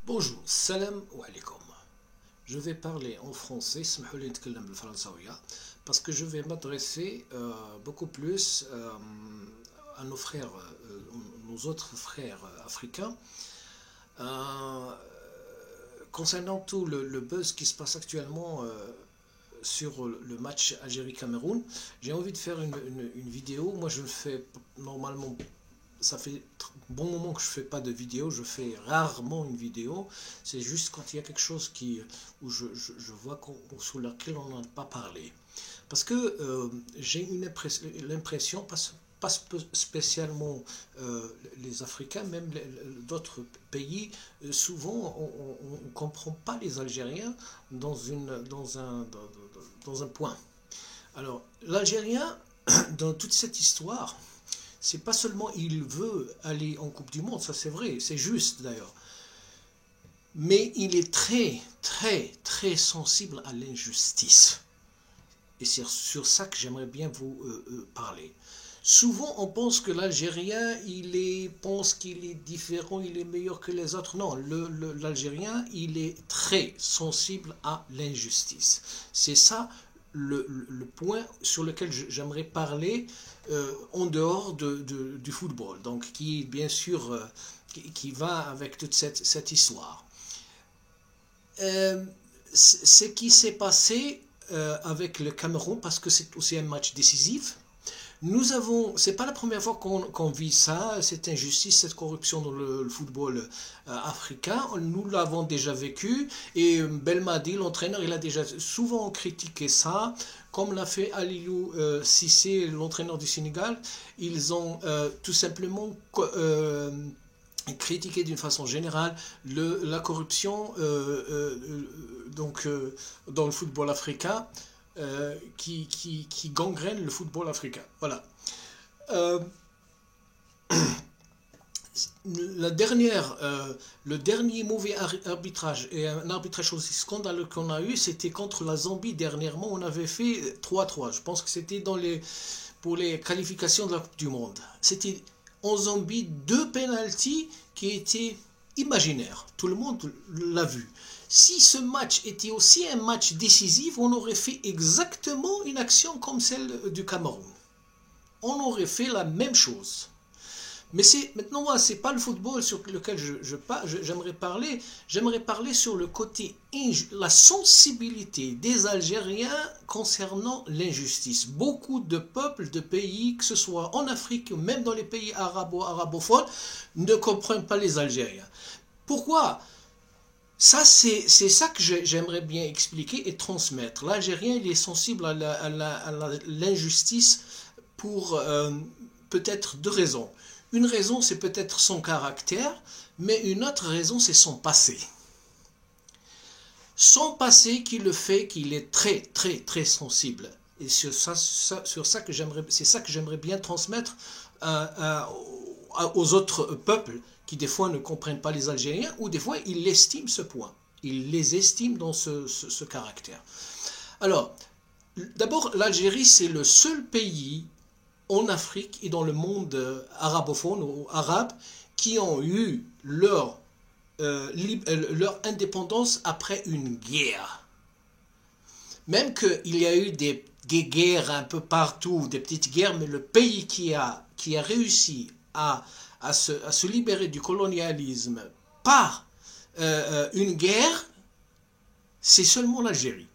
Bonjour, salam alaikum. Je vais parler en français, اسمحوا لي نتكلم بالفرنساوية, parce que je vais m'adresser beaucoup plus à nos frères, nos autres frères africains, euh, concernant tout le buzz qui se passe actuellement sur le match Algérie-Cameroun. J'ai envie de faire une vidéo. Moi, je le fais normalement. Ça fait un bon moment que je ne fais pas de vidéo, je fais rarement une vidéo. C'est juste quand il y a quelque chose où je vois sur laquelle on n'a pas parlé. Parce que j'ai l'impression, pas spécialement les Africains, même d'autres pays, souvent on ne comprend pas les Algériens dans un point. Alors, l'Algérien, dans toute cette histoire, c'est pas seulement il veut aller en Coupe du Monde, ça c'est vrai, c'est juste d'ailleurs, mais il est très, très, très sensible à l'injustice. Et c'est sur ça que j'aimerais bien vous parler. Souvent, on pense que l'Algérien, pense qu'il est différent, il est meilleur que les autres. Non, l'Algérien, il est très sensible à l'injustice. C'est ça le point sur lequel j'aimerais parler en dehors du football, donc qui bien sûr qui va avec toute cette histoire. Ce qui s'est passé avec le Cameroun, parce que c'est aussi un match décisif. C'est pas la première fois qu'on vit ça, cette injustice, cette corruption dans le football africain. Nous l'avons déjà vécu et Belmadi, l'entraîneur, il a déjà souvent critiqué ça, comme l'a fait Aliou Cissé, l'entraîneur du Sénégal. Ils ont tout simplement critiqué d'une façon générale la corruption dans le football africain. Qui gangrène le football africain. Voilà. Le dernier mauvais arbitrage, et un arbitrage aussi scandaleux qu'on a eu, c'était contre la Zambie dernièrement. On avait fait 3-3. Je pense que c'était pour les qualifications de la Coupe du Monde. C'était en Zambie 2 pénaltys qui étaient imaginaires. Tout le monde l'a vu. Si ce match était aussi un match décisif, on aurait fait exactement une action comme celle du Cameroun. On aurait fait la même chose. Mais maintenant, moi, c'est pas le football sur lequel j'aimerais parler. J'aimerais parler sur le côté, la sensibilité des Algériens concernant l'injustice. Beaucoup de peuples, de pays, que ce soit en Afrique ou même dans les pays arabophones, ne comprennent pas les Algériens. Pourquoi ? Ça, c'est ça que j'aimerais bien expliquer et transmettre. L'Algérien, il est sensible à l'injustice pour peut-être 2 raisons. Une raison, c'est peut-être son caractère, mais une autre raison, c'est son passé. Son passé qui le fait qu'il est très, très, très sensible. Et c'est ça que j'aimerais bien transmettre aux autres peuples qui des fois ne comprennent pas les Algériens, ou des fois ils estiment ce point. Ils les estiment dans ce caractère. Alors, d'abord, l'Algérie, c'est le seul pays en Afrique et dans le monde arabophone ou arabe qui ont eu leur indépendance après une guerre. Même qu'il y a eu des guerres un peu partout, des petites guerres, mais le pays qui a réussi à se libérer du colonialisme par une guerre, c'est seulement l'Algérie.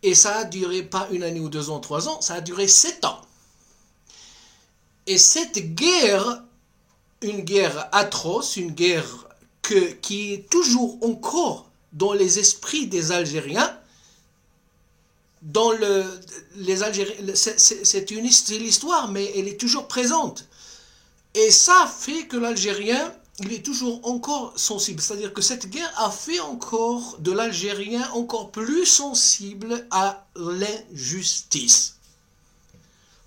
Et ça a duré pas 1 année ou 2 ans, 3 ans, ça a duré 7 ans. Et cette guerre, une guerre atroce, une guerre qui est toujours encore dans les esprits des Algériens, c'est l'histoire, mais elle est toujours présente. Et ça fait que l'Algérien, il est toujours encore sensible. C'est-à-dire que cette guerre a fait encore de l'Algérien encore plus sensible à l'injustice.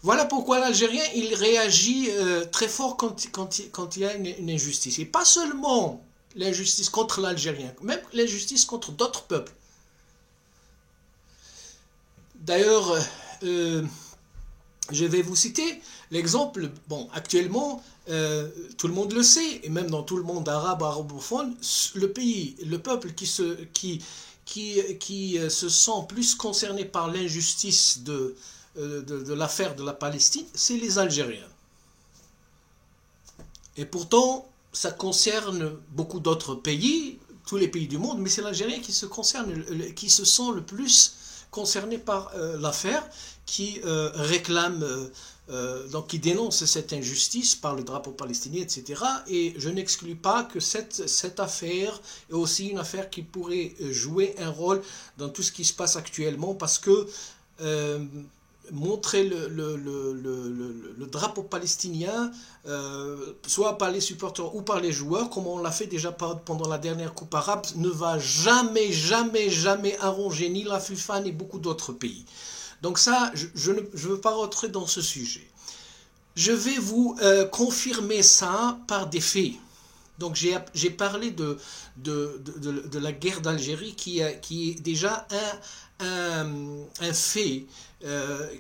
Voilà pourquoi l'Algérien, il réagit très fort quand il y a une injustice. Et pas seulement l'injustice contre l'Algérien, même l'injustice contre d'autres peuples. D'ailleurs, je vais vous citer l'exemple. Bon, actuellement, tout le monde le sait, et même dans tout le monde arabe, arabophone, le peuple qui se sent plus concerné par l'injustice de l'affaire de la Palestine, c'est les Algériens. Et pourtant, ça concerne beaucoup d'autres pays, tous les pays du monde, mais c'est l'Algérien qui se sent le plus concerné par l'affaire, qui réclame, donc qui dénonce cette injustice par le drapeau palestinien, etc. Et je n'exclus pas que cette affaire est aussi une affaire qui pourrait jouer un rôle dans tout ce qui se passe actuellement, parce que montrer le drapeau palestinien, soit par les supporters ou par les joueurs, comme on l'a fait déjà pendant la dernière Coupe arabe, ne va jamais, jamais, jamais arranger ni la FIFA ni beaucoup d'autres pays. Donc ça, je ne veux pas rentrer dans ce sujet. Je vais vous confirmer ça par des faits. Donc j'ai parlé de la guerre d'Algérie qui est déjà un fait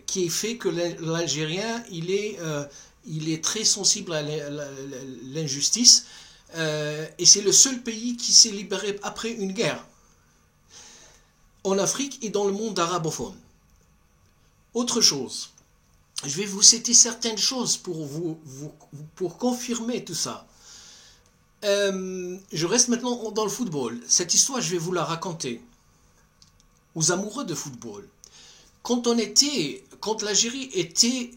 qui est fait que l'Algérien il est très sensible à l'injustice et c'est le seul pays qui s'est libéré après une guerre en Afrique et dans le monde arabophone. Autre chose, je vais vous citer certaines choses pour confirmer tout ça. Je reste maintenant dans le football. Cette histoire, je vais vous la raconter aux amoureux de football. Quand l'Algérie était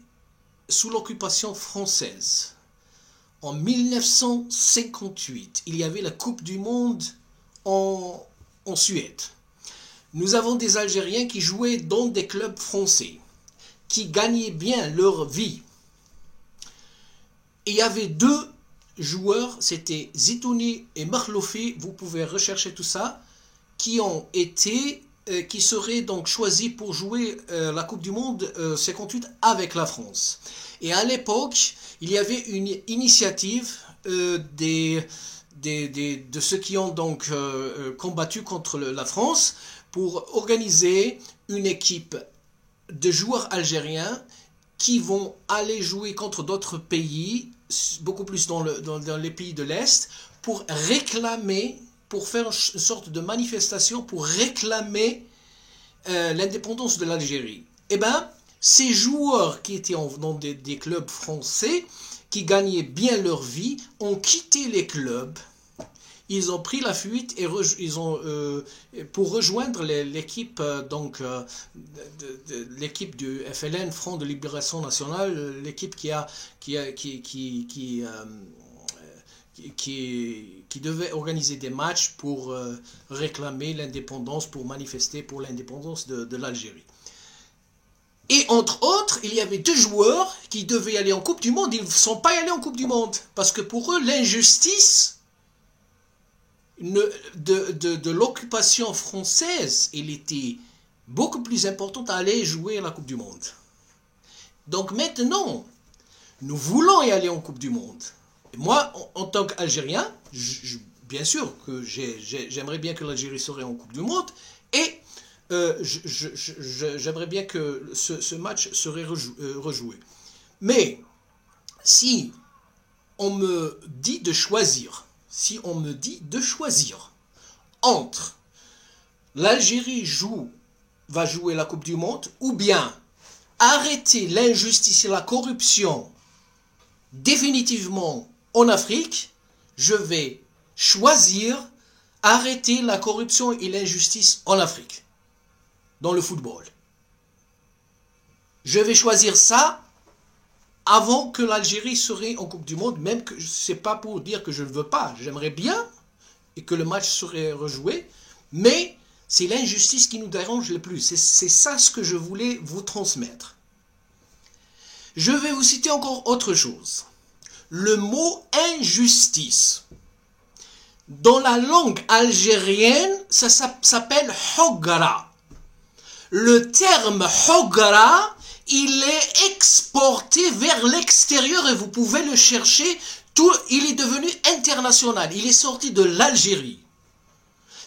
sous l'occupation française, en 1958, il y avait la Coupe du Monde en Suède. Nous avons des Algériens qui jouaient dans des clubs français, qui gagnaient bien leur vie. Et il y avait deux joueurs, c'était Zitouni et Makhloufi, vous pouvez rechercher tout ça, qui seraient donc choisis pour jouer la Coupe du Monde 58 avec la France. Et à l'époque, il y avait une initiative de ceux qui ont donc combattu contre la France pour organiser une équipe de joueurs algériens qui vont aller jouer contre d'autres pays, beaucoup plus dans les pays de l'Est, pour réclamer, pour faire une sorte de manifestation, pour réclamer l'indépendance de l'Algérie. Eh bien, ces joueurs qui étaient dans des clubs français, qui gagnaient bien leur vie, ont quitté les clubs. Ils ont pris la fuite et pour rejoindre l'équipe l'équipe du FLN, Front de Libération Nationale, l'équipe qui devait organiser des matchs pour réclamer l'indépendance, pour manifester pour l'indépendance de l'Algérie. Et entre autres, il y avait deux joueurs qui devaient aller en Coupe du Monde. Ils ne sont pas allés en Coupe du Monde parce que pour eux, l'injustice de l'occupation française, il était beaucoup plus importante à aller jouer à la Coupe du Monde. Donc maintenant, nous voulons y aller en Coupe du Monde. Et moi, en tant qu'Algérien, bien sûr que j'aimerais bien que l'Algérie serait en Coupe du Monde et j'aimerais bien que ce match serait rejoué. Mais si on me dit de choisir, entre l'Algérie va jouer la Coupe du Monde ou bien arrêter l'injustice et la corruption définitivement en Afrique, je vais choisir arrêter la corruption et l'injustice en Afrique, dans le football. Je vais choisir ça avant que l'Algérie serait en Coupe du Monde, même que ce n'est pas pour dire que je ne veux pas. J'aimerais bien et que le match serait rejoué, mais c'est l'injustice qui nous dérange le plus. C'est ça ce que je voulais vous transmettre. Je vais vous citer encore autre chose. Le mot injustice. Dans la langue algérienne, ça s'appelle hogara. Le terme hogara, il est exporté vers l'extérieur et vous pouvez le chercher. Il est devenu international. Il est sorti de l'Algérie.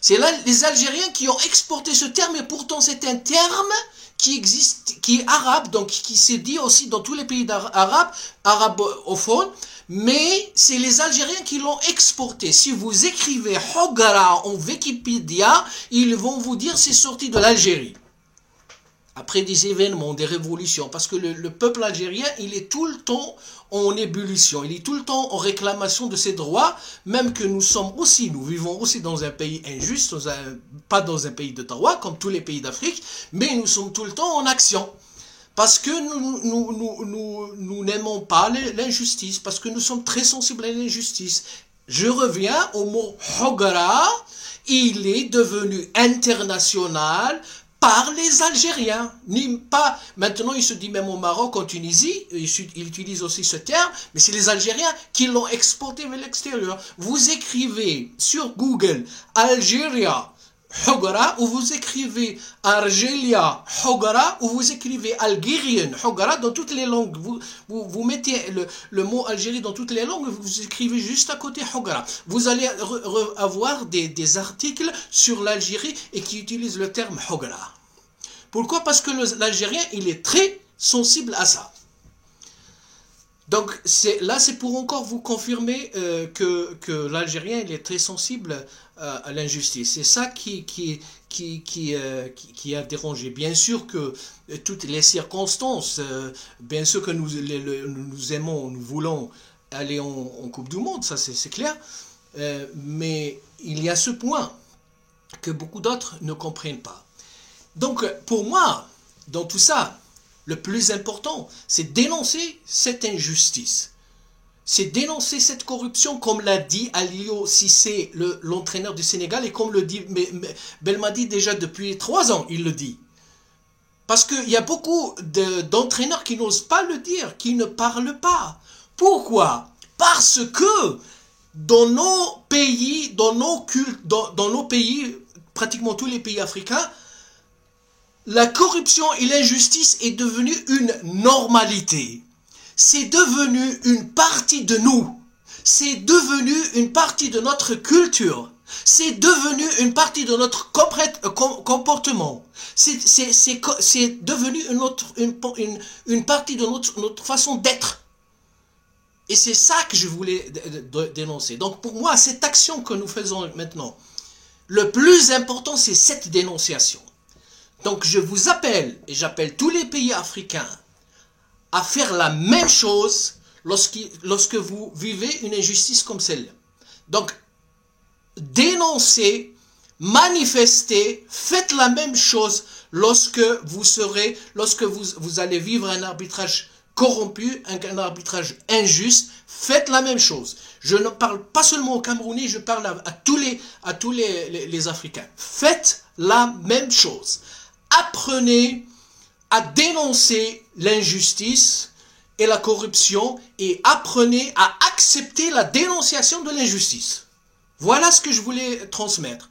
C'est là les Algériens qui ont exporté ce terme et pourtant c'est un terme qui existe, qui est arabe, donc qui s'est dit aussi dans tous les pays arabophones, Mais c'est les Algériens qui l'ont exporté. Si vous écrivez Hogara en Wikipédia, ils vont vous dire c'est sorti de l'Algérie. Après des événements, des révolutions, parce que le peuple algérien, il est tout le temps en ébullition, il est tout le temps en réclamation de ses droits, même que nous vivons aussi dans un pays injuste, pas dans un pays de droit, comme tous les pays d'Afrique, mais nous sommes tout le temps en action. Parce que nous n'aimons pas l'injustice, parce que nous sommes très sensibles à l'injustice. Je reviens au mot Hogara, il est devenu international par les Algériens. Maintenant, il se dit même au Maroc, en Tunisie, il utilise aussi ce terme, mais c'est les Algériens qui l'ont exporté vers l'extérieur. Vous écrivez sur Google Algéria Hogara, ou vous écrivez Argelia Hogara, ou vous écrivez Algérienne Hogara dans toutes les langues. Vous mettez le mot Algérie dans toutes les langues, vous écrivez juste à côté Hogara. Vous allez avoir des articles sur l'Algérie et qui utilisent le terme Hogara. Pourquoi? Parce que l'Algérien, il est très sensible à ça. Donc là, c'est pour encore vous confirmer que l'Algérien, il est très sensible à l'injustice. C'est ça qui a dérangé. Bien sûr que toutes les circonstances, bien sûr que nous aimons, nous voulons aller en Coupe du Monde, ça c'est clair, mais il y a ce point que beaucoup d'autres ne comprennent pas. Donc pour moi, dans tout ça, le plus important, c'est dénoncer cette injustice. C'est dénoncer cette corruption, comme l'a dit Aliou Cissé, l'entraîneur du Sénégal, et comme le dit Belmadi déjà depuis 3 ans, il le dit. Parce qu'il y a beaucoup d'entraîneurs qui n'osent pas le dire, qui ne parlent pas. Pourquoi? Parce que dans nos pays, dans nos pays, pratiquement tous les pays africains, la corruption et l'injustice est devenue une normalité. C'est devenu une partie de nous. C'est devenu une partie de notre culture. C'est devenu une partie de notre comportement. C'est devenu une partie de notre façon d'être. Et c'est ça que je voulais dénoncer. Donc pour moi, cette action que nous faisons maintenant, le plus important, c'est cette dénonciation. Donc je vous appelle, et j'appelle tous les pays africains, à faire la même chose lorsque vous vivez une injustice comme celle-là. Donc, dénoncez, manifestez, faites la même chose lorsque vous allez vivre un arbitrage corrompu, un arbitrage injuste, faites la même chose. Je ne parle pas seulement aux Camerounais, je parle à tous les Africains. Faites la même chose. Apprenez à dénoncer l'injustice et la corruption et apprenez à accepter la dénonciation de l'injustice. Voilà ce que je voulais transmettre.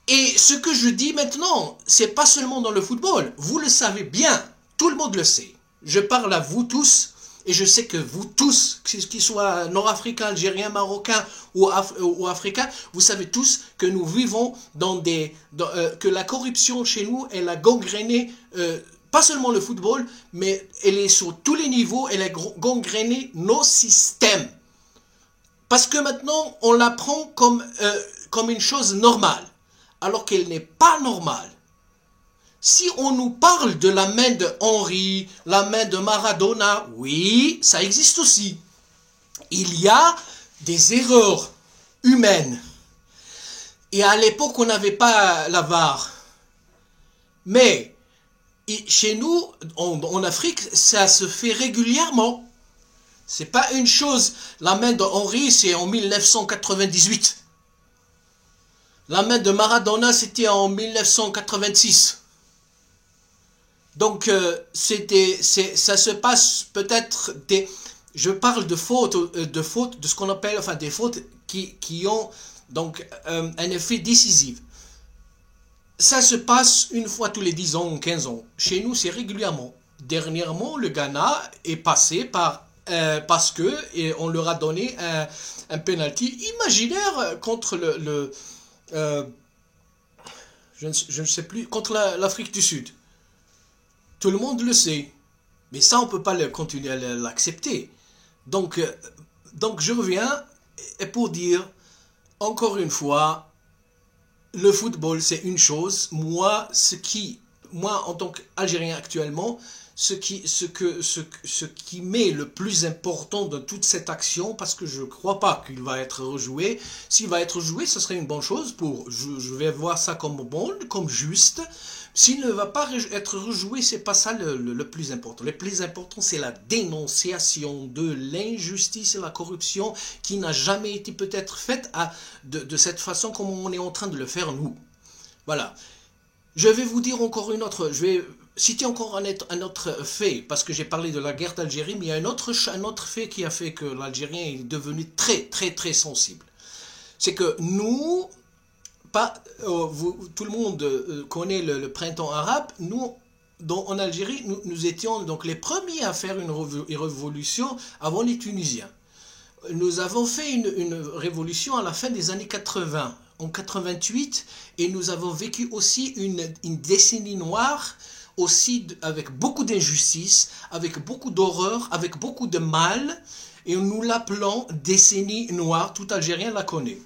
Et ce que je dis maintenant, c'est pas seulement dans le football. Vous le savez bien, tout le monde le sait. Je parle à vous tous et je sais que vous tous, qu'ils soient nord-africains, algériens, marocains ou africains, vous savez tous que nous vivons que la corruption chez nous, elle a gangréné, pas seulement le football, mais elle est sur tous les niveaux, elle a gangréné nos systèmes. Parce que maintenant, on la prend comme une chose normale, alors qu'elle n'est pas normale. Si on nous parle de la main de Henry, la main de Maradona, oui, ça existe aussi. Il y a des erreurs humaines. Et à l'époque, on n'avait pas la VAR. Mais chez nous, en Afrique, ça se fait régulièrement. C'est pas une chose. La main de Henry, c'est en 1998. La main de Maradona, c'était en 1986. Donc, ça se passe peut-être je parle de fautes, de ce qu'on appelle, enfin, des fautes qui ont donc un effet décisif. Ça se passe une fois tous les 10 ans ou 15 ans. Chez nous, c'est régulièrement. Dernièrement, le Ghana est passé parce que on leur a donné un penalty imaginaire contre je ne sais plus, contre l'Afrique du Sud. Tout le monde le sait. Mais ça, on ne peut pas continuer à l'accepter. Donc, euh, donc je reviens et pour dire, encore une fois, le football, c'est une chose. Moi, en tant qu'Algérien actuellement, ce qui met le plus important dans toute cette action, parce que je ne crois pas qu'il va être rejoué. S'il va être joué, ce serait une bonne chose. Je vais voir ça comme bon, comme juste. S'il ne va pas être rejoué, c'est pas ça le plus important. Le plus important, c'est la dénonciation de l'injustice et la corruption qui n'a jamais été peut-être faite de cette façon comme on est en train de le faire nous. Voilà. Je vais vous dire encore une autre, je vais citer encore un autre fait, parce que j'ai parlé de la guerre d'Algérie, mais il y a un autre fait qui a fait que l'Algérien est devenu très, très, très sensible. C'est que nous, tout le monde connaît le printemps arabe, nous, en Algérie, nous étions donc les premiers à faire une révolution avant les Tunisiens. Nous avons fait une révolution à la fin des années 80, en 88, et nous avons vécu aussi une décennie noire, aussi avec beaucoup d'injustice, avec beaucoup d'horreur, avec beaucoup de mal, et nous l'appelons décennie noire, tout Algérien la connaît.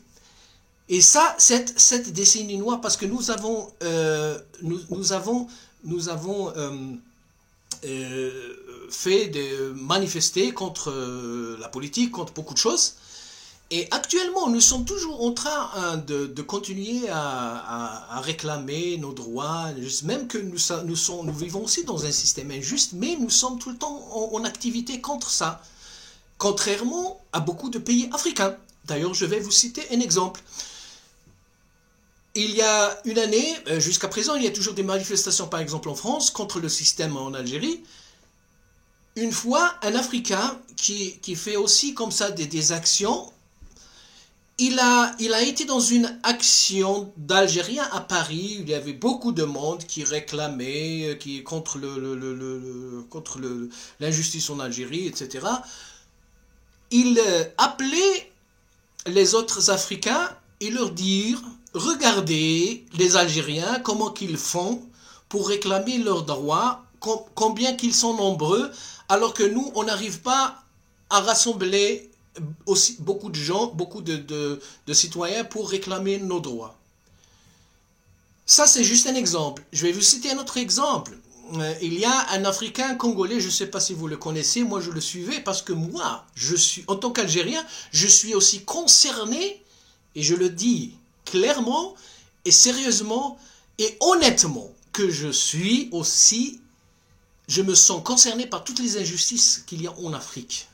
Et ça, cette décennie noire, parce que nous avons fait manifester contre la politique, contre beaucoup de choses. Et actuellement, nous sommes toujours en train de continuer à réclamer nos droits, même que nous vivons aussi dans un système injuste, mais nous sommes tout le temps en activité contre ça, contrairement à beaucoup de pays africains. D'ailleurs, je vais vous citer un exemple. Il y a une année, jusqu'à présent, il y a toujours des manifestations, par exemple en France, contre le système en Algérie. Une fois, un Africain qui fait aussi comme ça des actions, il a été dans une action d'Algériens à Paris, où il y avait beaucoup de monde qui réclamait, qui contre l'injustice en Algérie, etc. Il appelait les autres Africains et leur dire, regardez les Algériens, comment qu'ils font pour réclamer leurs droits, combien qu'ils sont nombreux, alors que nous, on n'arrive pas à rassembler aussi beaucoup de gens, beaucoup de citoyens pour réclamer nos droits. Ça, c'est juste un exemple. Je vais vous citer un autre exemple. Il y a un Africain congolais, je ne sais pas si vous le connaissez, moi je le suivais parce que moi, en tant qu'Algérien, je suis aussi concerné, et je le dis clairement et sérieusement et honnêtement, que je me sens concerné par toutes les injustices qu'il y a en Afrique.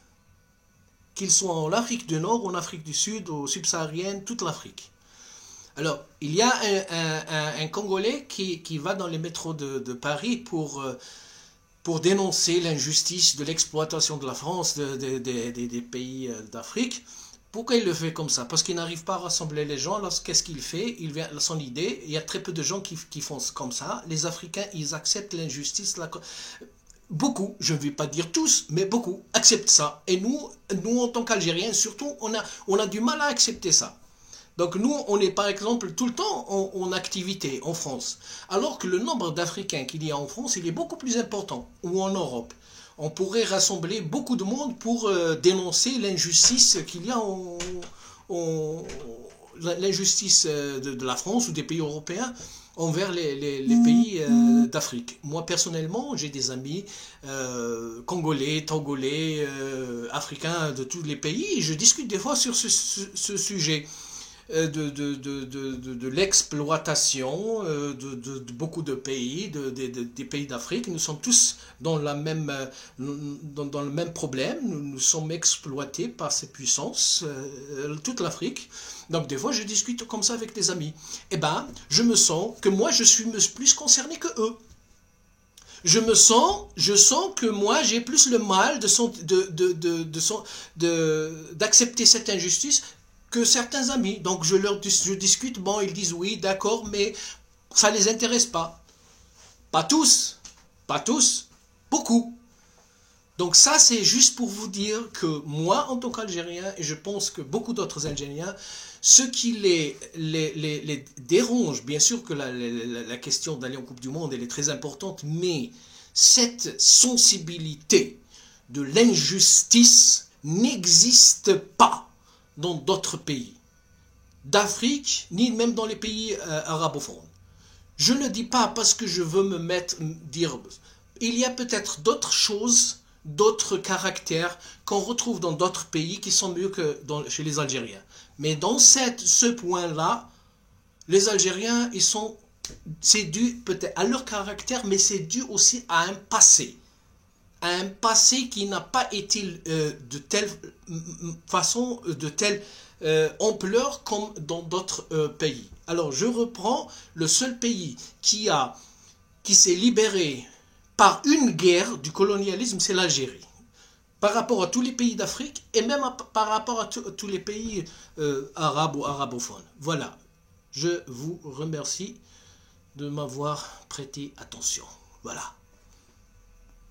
Qu'ils soient en Afrique du Nord, en Afrique du Sud, ou subsaharienne, toute l'Afrique. Alors, il y a un Congolais qui va dans les métros de Paris pour dénoncer l'injustice de l'exploitation de la France, des pays d'Afrique. Pourquoi il le fait comme ça? Parce qu'il n'arrive pas à rassembler les gens. Alors, qu'est-ce qu'il fait? Il vient son idée. Il y a très peu de gens qui font comme ça. Les Africains, ils acceptent l'injustice. Beaucoup, je ne vais pas dire tous, mais beaucoup acceptent ça. Et nous en tant qu'Algériens, surtout, on a du mal à accepter ça. Donc nous, on est par exemple tout le temps en activité en France. Alors que le nombre d'Africains qu'il y a en France, il est beaucoup plus important, ou en Europe. On pourrait rassembler beaucoup de monde pour dénoncer l'injustice qu'il y a l'injustice de la France ou des pays européens envers les pays d'Afrique. Moi, personnellement, j'ai des amis congolais, togolais, africains de tous les pays, et je discute des fois sur ce sujet de l'exploitation de beaucoup de pays, des pays d'Afrique. Nous sommes tous dans le même problème. Nous sommes exploités par ces puissances, toute l'Afrique. Donc des fois, je discute comme ça avec des amis. Eh ben, je me sens que moi, je suis plus concerné que eux. Je sens que moi, j'ai plus le mal d'accepter cette injustice que certains amis. Donc je discute, bon, ils disent oui, d'accord, mais ça ne les intéresse pas. Pas tous, beaucoup. Donc ça, c'est juste pour vous dire que moi, en tant qu'Algérien, et je pense que beaucoup d'autres Algériens, ce qui les dérange, bien sûr que la question d'aller en Coupe du Monde, elle est très importante, mais cette sensibilité de l'injustice n'existe pas dans d'autres pays d'Afrique, ni même dans les pays arabophones. Je ne dis pas parce que je veux dire, il y a peut-être d'autres choses, d'autres caractères qu'on retrouve dans d'autres pays qui sont mieux que chez les Algériens. Mais dans ce point-là, les Algériens, c'est dû peut-être à leur caractère, mais c'est dû aussi à un passé. À un passé qui n'a pas été de telle façon, de telle ampleur comme dans d'autres pays. Alors je reprends, le seul pays qui s'est libéré par une guerre du colonialisme, c'est l'Algérie. Par rapport à tous les pays d'Afrique et même par rapport à tous les pays arabes ou arabophones. Voilà, je vous remercie de m'avoir prêté attention. Voilà.